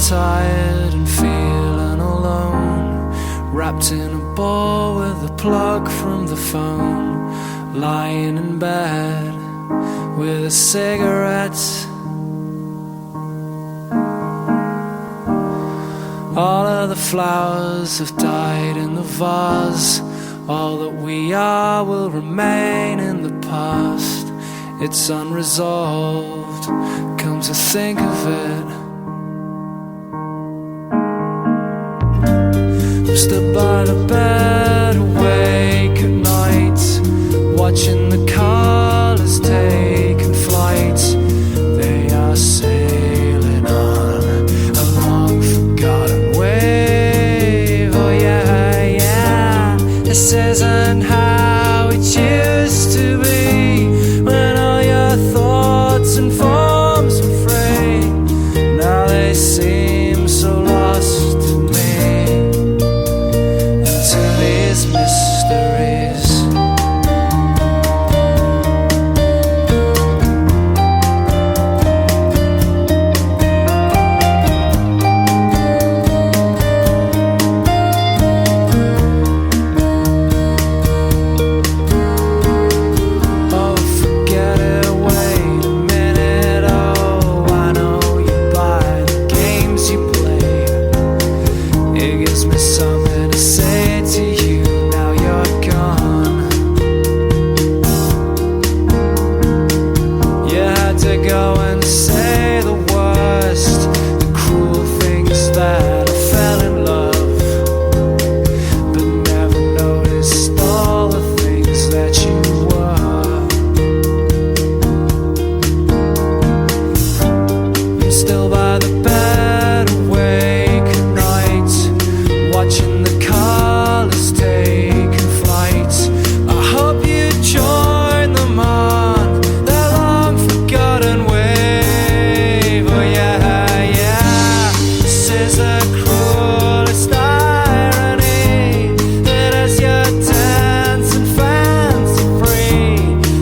tired and feeling alone, wrapped in a ball with a plug from the phone, lying in bed with a cigarette. All of the flowers have died in the vase. All that we are will remain in the past. It's unresolved, come to think of it. I'm stood by the bed, awake at night, watching the colours taking flight. They are sailing on a long forgotten wave. Oh yeah, yeah. This isn't how it used to be, when all your thoughts and forms were free. Now they seem so lost to me, and to these mysteries. Something to say to you, now you're gone. You had to go and say the worst, the cruel things that I fell in love, but never noticed all the things that you were. I'm still by the bed, awake at night, watching the colours taking flight. I hope you join them on their long forgotten wave. Oh yeah, yeah. This is the cruelest irony, that as you're dancing fancy free,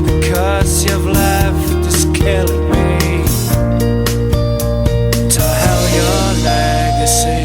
the curse you've left is killing me. To hell your legacy.